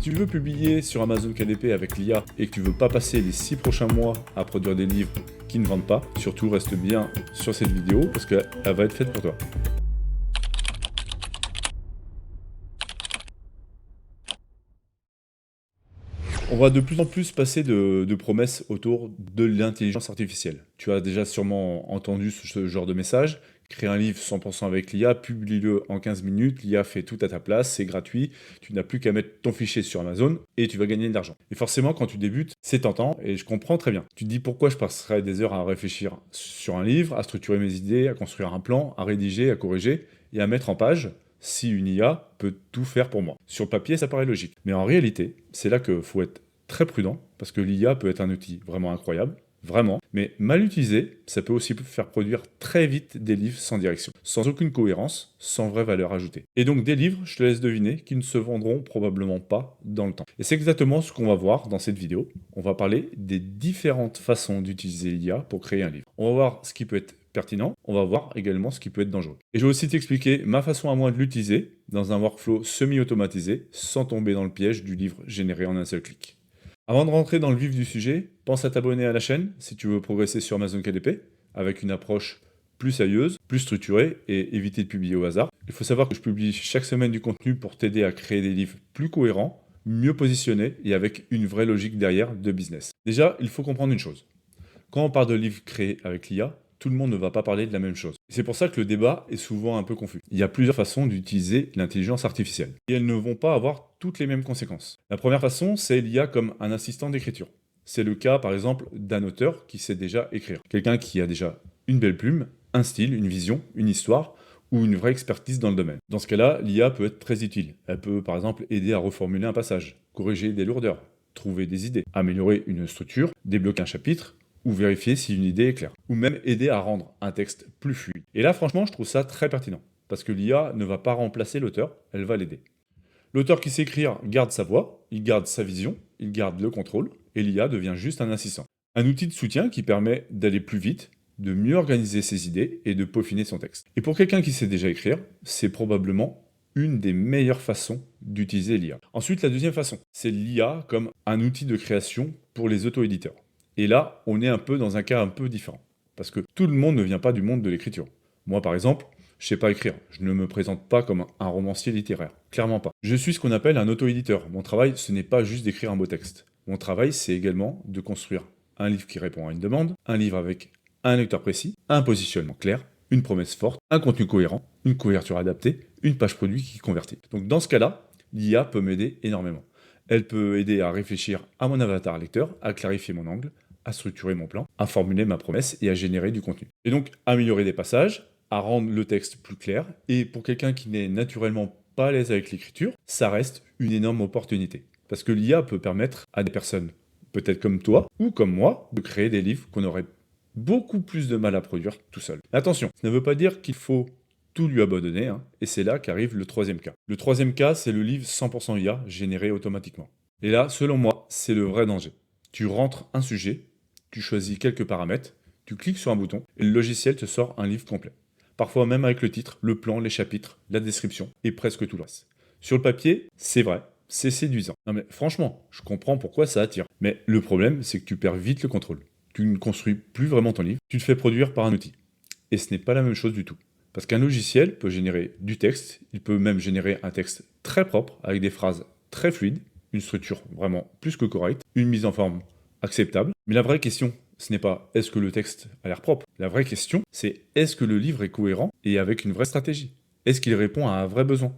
tu veux publier sur Amazon KDP avec l'IA et que tu veux pas passer les 6 prochains mois à produire des livres qui ne vendent pas, surtout reste bien sur cette vidéo parce qu'elle va être faite pour toi. On va de plus en plus passer de promesses autour de l'intelligence artificielle. Tu as déjà sûrement entendu ce genre de message. Crée un livre 100% avec l'IA, publie-le en 15 minutes, l'IA fait tout à ta place, c'est gratuit, tu n'as plus qu'à mettre ton fichier sur Amazon et tu vas gagner de l'argent. Et forcément, quand tu débutes, c'est tentant et je comprends très bien. Tu te dis pourquoi je passerais des heures à réfléchir sur un livre, à structurer mes idées, à construire un plan, à rédiger, à corriger et à mettre en page si une IA peut tout faire pour moi. Sur le papier, ça paraît logique. Mais en réalité, c'est là qu'il faut être très prudent, parce que l'IA peut être un outil vraiment incroyable, vraiment, mais mal utilisé, ça peut aussi faire produire très vite des livres sans direction, sans aucune cohérence, sans vraie valeur ajoutée. Et donc des livres, je te laisse deviner, qui ne se vendront probablement pas dans le temps. Et c'est exactement ce qu'on va voir dans cette vidéo. On va parler des différentes façons d'utiliser l'IA pour créer un livre. On va voir ce qui peut être pertinent, on va voir également ce qui peut être dangereux. Et je vais aussi t'expliquer ma façon à moi de l'utiliser dans un workflow semi-automatisé, sans tomber dans le piège du livre généré en un seul clic. Avant de rentrer dans le vif du sujet, pense à t'abonner à la chaîne si tu veux progresser sur Amazon KDP, avec une approche plus sérieuse, plus structurée et éviter de publier au hasard. Il faut savoir que je publie chaque semaine du contenu pour t'aider à créer des livres plus cohérents, mieux positionnés et avec une vraie logique derrière de business. Déjà, il faut comprendre une chose. Quand on parle de livres créés avec l'IA, tout le monde ne va pas parler de la même chose. C'est pour ça que le débat est souvent un peu confus. Il y a plusieurs façons d'utiliser l'intelligence artificielle. Et elles ne vont pas avoir toutes les mêmes conséquences. La première façon, c'est l'IA comme un assistant d'écriture. C'est le cas, par exemple, d'un auteur qui sait déjà écrire. Quelqu'un qui a déjà une belle plume, un style, une vision, une histoire, ou une vraie expertise dans le domaine. Dans ce cas-là, l'IA peut être très utile. Elle peut, par exemple, aider à reformuler un passage, corriger des lourdeurs, trouver des idées, améliorer une structure, débloquer un chapitre, ou vérifier si une idée est claire, ou même aider à rendre un texte plus fluide. Et là, franchement, je trouve ça très pertinent, parce que l'IA ne va pas remplacer l'auteur, elle va l'aider. L'auteur qui sait écrire garde sa voix, il garde sa vision, il garde le contrôle, et l'IA devient juste un assistant. Un outil de soutien qui permet d'aller plus vite, de mieux organiser ses idées et de peaufiner son texte. Et pour quelqu'un qui sait déjà écrire, c'est probablement une des meilleures façons d'utiliser l'IA. Ensuite, la deuxième façon, c'est l'IA comme un outil de création pour les auto-éditeurs. Et là, on est un peu dans un cas un peu différent. Parce que tout le monde ne vient pas du monde de l'écriture. Moi, par exemple, je ne sais pas écrire. Je ne me présente pas comme un romancier littéraire. Clairement pas. Je suis ce qu'on appelle un auto-éditeur. Mon travail, ce n'est pas juste d'écrire un beau texte. Mon travail, c'est également de construire un livre qui répond à une demande, un livre avec un lecteur précis, un positionnement clair, une promesse forte, un contenu cohérent, une couverture adaptée, une page produit qui convertit. Donc dans ce cas-là, l'IA peut m'aider énormément. Elle peut aider à réfléchir à mon avatar lecteur, à clarifier mon angle, à structurer mon plan, à formuler ma promesse et à générer du contenu. Et donc, améliorer des passages, à rendre le texte plus clair. Et pour quelqu'un qui n'est naturellement pas à l'aise avec l'écriture, ça reste une énorme opportunité. Parce que l'IA peut permettre à des personnes, peut-être comme toi ou comme moi, de créer des livres qu'on aurait beaucoup plus de mal à produire tout seul. Attention, ça ne veut pas dire qu'il faut tout lui abandonner, et c'est là qu'arrive le troisième cas. Le troisième cas, c'est le livre 100% IA généré automatiquement. Et là, selon moi, c'est le vrai danger. Tu rentres un sujet, tu choisis quelques paramètres, tu cliques sur un bouton et le logiciel te sort un livre complet. Parfois même avec le titre, le plan, les chapitres, la description et presque tout le reste. Sur le papier, c'est vrai, c'est séduisant. Non mais franchement, je comprends pourquoi ça attire. Mais le problème, c'est que tu perds vite le contrôle. Tu ne construis plus vraiment ton livre, tu te fais produire par un outil. Et ce n'est pas la même chose du tout. Parce qu'un logiciel peut générer du texte, il peut même générer un texte très propre, avec des phrases très fluides, une structure vraiment plus que correcte, une mise en forme acceptable. Mais la vraie question, ce n'est pas est-ce que le texte a l'air propre. La vraie question, c'est est-ce que le livre est cohérent et avec une vraie stratégie? Est-ce qu'il répond à un vrai besoin?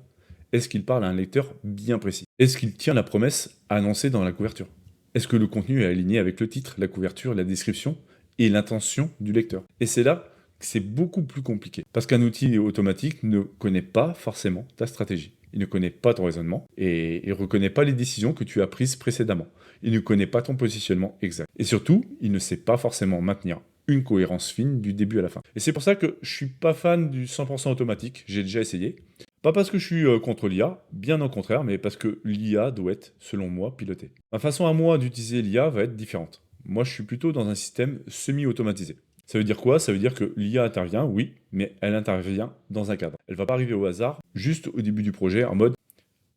Est-ce qu'il parle à un lecteur bien précis? Est-ce qu'il tient la promesse annoncée dans la couverture? Est-ce que le contenu est aligné avec le titre, la couverture, la description et l'intention du lecteur? Et c'est là que c'est beaucoup plus compliqué. Parce qu'un outil automatique ne connaît pas forcément ta stratégie. Il ne connaît pas ton raisonnement et il ne reconnaît pas les décisions que tu as prises précédemment. Il ne connaît pas ton positionnement exact. Et surtout, il ne sait pas forcément maintenir une cohérence fine du début à la fin. Et c'est pour ça que je suis pas fan du 100% automatique, j'ai déjà essayé. Pas parce que je suis contre l'IA, bien au contraire, mais parce que l'IA doit être, selon moi, pilotée. Ma façon à moi d'utiliser l'IA va être différente. Moi, je suis plutôt dans un système semi-automatisé. Ça veut dire quoi? Ça veut dire que l'IA intervient, oui, mais elle intervient dans un cadre. Elle ne va pas arriver au hasard, juste au début du projet, en mode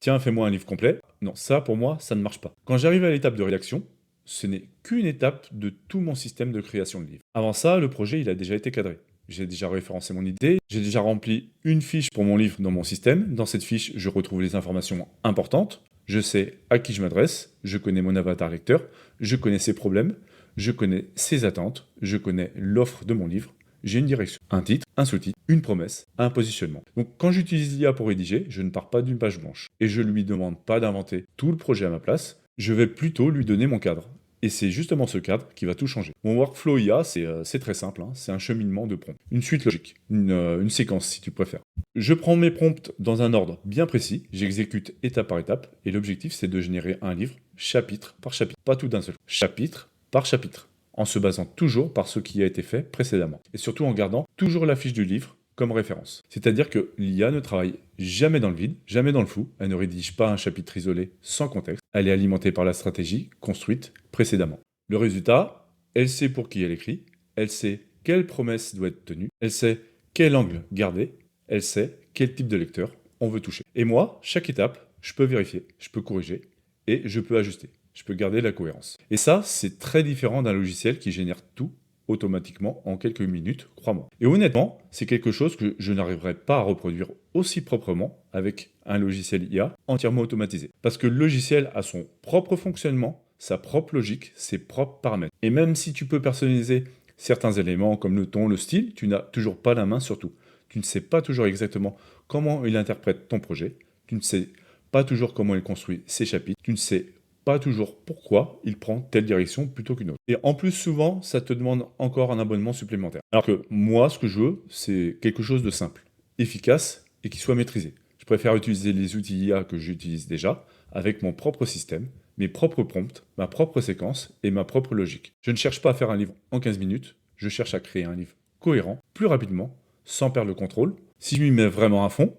Tiens, fais-moi un livre complet. Non, ça, pour moi, ça ne marche pas. Quand j'arrive à l'étape de rédaction, ce n'est qu'une étape de tout mon système de création de livre. Avant ça, le projet, il a déjà été cadré. J'ai déjà référencé mon idée, j'ai déjà rempli une fiche pour mon livre dans mon système. Dans cette fiche, je retrouve les informations importantes. Je sais à qui je m'adresse, je connais mon avatar lecteur, je connais ses problèmes, je connais ses attentes, je connais l'offre de mon livre. J'ai une direction, un titre, un sous-titre, une promesse, un positionnement. Donc quand j'utilise l'IA pour rédiger, je ne pars pas d'une page blanche. Et je ne lui demande pas d'inventer tout le projet à ma place, je vais plutôt lui donner mon cadre. Et c'est justement ce cadre qui va tout changer. Mon workflow IA, c'est très simple, hein. C'est un cheminement de prompts. Une suite logique, une séquence si tu préfères. Je prends mes prompts dans un ordre bien précis, j'exécute étape par étape, et l'objectif c'est de générer un livre chapitre par chapitre, pas tout d'un seul, chapitre par chapitre, en se basant toujours par ce qui a été fait précédemment. Et surtout en gardant toujours la fiche du livre comme référence. C'est-à-dire que l'IA ne travaille jamais dans le vide, jamais dans le flou, elle ne rédige pas un chapitre isolé sans contexte, elle est alimentée par la stratégie construite précédemment. Le résultat, elle sait pour qui elle écrit, elle sait quelle promesse doit être tenue, elle sait quel angle garder, elle sait quel type de lecteur on veut toucher. Et moi, chaque étape, je peux vérifier, je peux corriger et je peux ajuster. Je peux garder la cohérence. Et ça, c'est très différent d'un logiciel qui génère tout automatiquement en quelques minutes, crois-moi. Et honnêtement, c'est quelque chose que je n'arriverai pas à reproduire aussi proprement avec un logiciel IA entièrement automatisé. Parce que le logiciel a son propre fonctionnement, sa propre logique, ses propres paramètres. Et même si tu peux personnaliser certains éléments comme le ton, le style, tu n'as toujours pas la main sur tout. Tu ne sais pas toujours exactement comment il interprète ton projet, tu ne sais pas toujours comment il construit ses chapitres, tu ne sais pas toujours pourquoi il prend telle direction plutôt qu'une autre. Et en plus, souvent, ça te demande encore un abonnement supplémentaire. Alors que moi, ce que je veux, c'est quelque chose de simple, efficace et qui soit maîtrisé. Je préfère utiliser les outils IA que j'utilise déjà, avec mon propre système, mes propres prompts, ma propre séquence et ma propre logique. Je ne cherche pas à faire un livre en 15 minutes, je cherche à créer un livre cohérent, plus rapidement, sans perdre le contrôle. Si je m'y mets vraiment à fond,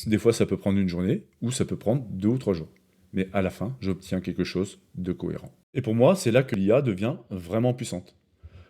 des fois ça peut prendre une journée, ou ça peut prendre 2 ou 3 jours. Mais à la fin, j'obtiens quelque chose de cohérent. Et pour moi, c'est là que l'IA devient vraiment puissante.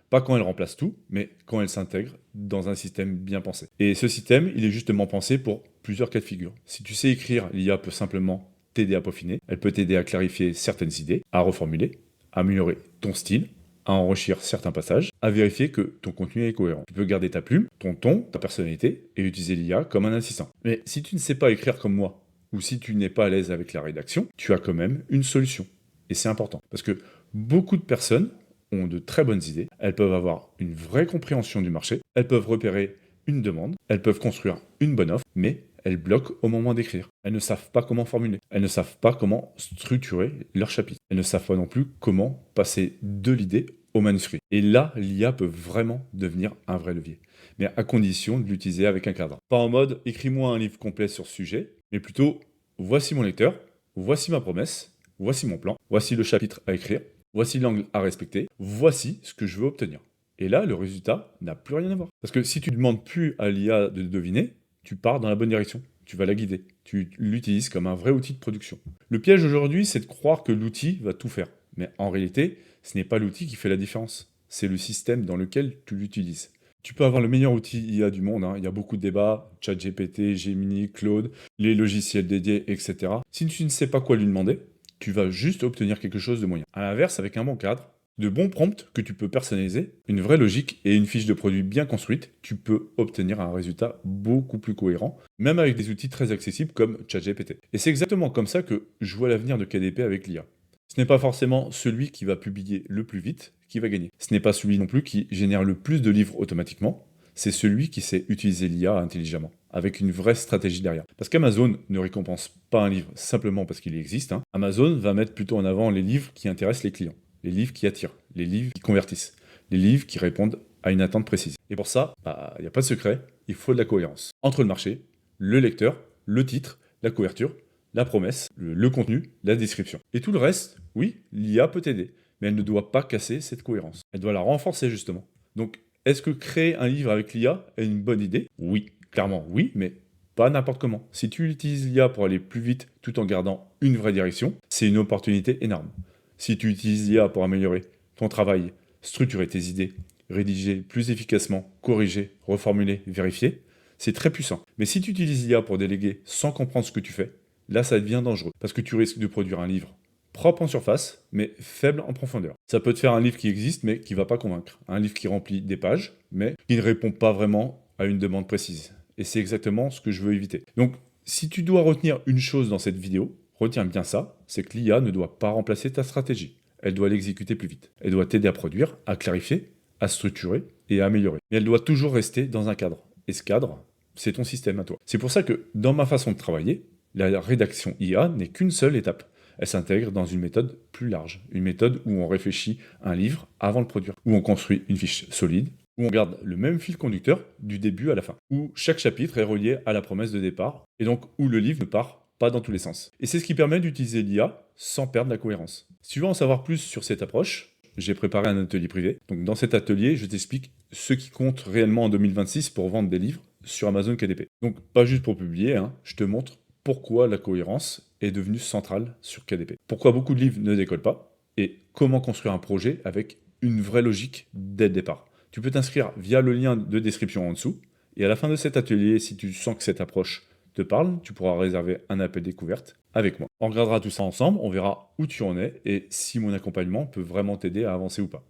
Pas quand elle remplace tout, mais quand elle s'intègre dans un système bien pensé. Et ce système, il est justement pensé pour plusieurs cas de figure. Si tu sais écrire, l'IA peut simplement t'aider à peaufiner, elle peut t'aider à clarifier certaines idées, à reformuler, à améliorer ton style, à enrichir certains passages, à vérifier que ton contenu est cohérent. Tu peux garder ta plume, ton ton, ta personnalité, et utiliser l'IA comme un assistant. Mais si tu ne sais pas écrire comme moi, ou si tu n'es pas à l'aise avec la rédaction, tu as quand même une solution. Et c'est important. Parce que beaucoup de personnes ont de très bonnes idées, elles peuvent avoir une vraie compréhension du marché, elles peuvent repérer une demande, elles peuvent construire une bonne offre, mais elles bloquent au moment d'écrire. Elles ne savent pas comment formuler, elles ne savent pas comment structurer leur chapitre, elles ne savent pas non plus comment passer de l'idée au manuscrit. Et là, l'IA peut vraiment devenir un vrai levier, mais à condition de l'utiliser avec un cadre. Pas en mode écris-moi un livre complet sur ce sujet, mais plutôt voici mon lecteur, voici ma promesse, voici mon plan, voici le chapitre à écrire, voici l'angle à respecter, voici ce que je veux obtenir. Et là, le résultat n'a plus rien à voir. Parce que si tu ne demandes plus à l'IA de deviner, tu pars dans la bonne direction, tu vas la guider, tu l'utilises comme un vrai outil de production. Le piège aujourd'hui, c'est de croire que l'outil va tout faire. Mais en réalité, ce n'est pas l'outil qui fait la différence, c'est le système dans lequel tu l'utilises. Tu peux avoir le meilleur outil IA du monde, hein. Il y a beaucoup de débats, ChatGPT, Gemini, Claude, les logiciels dédiés, etc. Si tu ne sais pas quoi lui demander, tu vas juste obtenir quelque chose de moyen. A l'inverse, avec un bon cadre, de bons prompts que tu peux personnaliser, une vraie logique et une fiche de produit bien construite, tu peux obtenir un résultat beaucoup plus cohérent, même avec des outils très accessibles comme ChatGPT. Et c'est exactement comme ça que je vois l'avenir de KDP avec l'IA. Ce n'est pas forcément celui qui va publier le plus vite qui va gagner. Ce n'est pas celui non plus qui génère le plus de livres automatiquement, c'est celui qui sait utiliser l'IA intelligemment, avec une vraie stratégie derrière. Parce qu'Amazon ne récompense pas un livre simplement parce qu'il existe, hein. Amazon va mettre plutôt en avant les livres qui intéressent les clients, les livres qui attirent, les livres qui convertissent, les livres qui répondent à une attente précise. Et pour ça, il n'y a pas de secret, il faut de la cohérence entre le marché, le lecteur, le titre, la couverture, la promesse, le contenu, la description. Et tout le reste, oui, l'IA peut t'aider, mais elle ne doit pas casser cette cohérence. Elle doit la renforcer justement. Donc, est-ce que créer un livre avec l'IA est une bonne idée? Oui, clairement oui, mais pas n'importe comment. Si tu utilises l'IA pour aller plus vite tout en gardant une vraie direction, c'est une opportunité énorme. Si tu utilises l'IA pour améliorer ton travail, structurer tes idées, rédiger plus efficacement, corriger, reformuler, vérifier, c'est très puissant. Mais si tu utilises l'IA pour déléguer sans comprendre ce que tu fais, là ça devient dangereux, parce que tu risques de produire un livre propre en surface, mais faible en profondeur. Ça peut te faire un livre qui existe, mais qui ne va pas convaincre. Un livre qui remplit des pages, mais qui ne répond pas vraiment à une demande précise. Et c'est exactement ce que je veux éviter. Donc, si tu dois retenir une chose dans cette vidéo, retiens bien ça, c'est que l'IA ne doit pas remplacer ta stratégie. Elle doit l'exécuter plus vite. Elle doit t'aider à produire, à clarifier, à structurer et à améliorer. Mais elle doit toujours rester dans un cadre. Et ce cadre, c'est ton système à toi. C'est pour ça que, dans ma façon de travailler, la rédaction IA n'est qu'une seule étape. Elle s'intègre dans une méthode plus large, une méthode où on réfléchit un livre avant de le produire, où on construit une fiche solide, où on garde le même fil conducteur du début à la fin, où chaque chapitre est relié à la promesse de départ, et donc où le livre ne part pas dans tous les sens. Et c'est ce qui permet d'utiliser l'IA sans perdre la cohérence. Si tu veux en savoir plus sur cette approche, j'ai préparé un atelier privé. Donc dans cet atelier, je t'explique ce qui compte réellement en 2026 pour vendre des livres sur Amazon KDP. Donc pas juste pour publier, je te montre pourquoi la cohérence est devenue centrale sur KDP. Pourquoi beaucoup de livres ne décollent pas et comment construire un projet avec une vraie logique dès le départ. Tu peux t'inscrire via le lien de description en dessous et à la fin de cet atelier, si tu sens que cette approche te parle, tu pourras réserver un appel découverte avec moi. On regardera tout ça ensemble, on verra où tu en es et si mon accompagnement peut vraiment t'aider à avancer ou pas.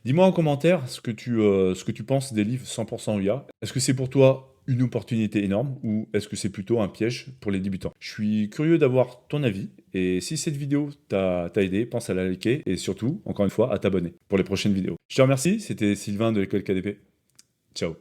Dis-moi en commentaire ce que tu penses des livres 100% IA. Est-ce que c'est pour toi une opportunité énorme ou est-ce que c'est plutôt un piège pour les débutants? Je suis curieux d'avoir ton avis et si cette vidéo t'a aidé, pense à la liker et surtout, encore une fois, à t'abonner pour les prochaines vidéos. Je te remercie, c'était Sylvain de l'école KDP. Ciao.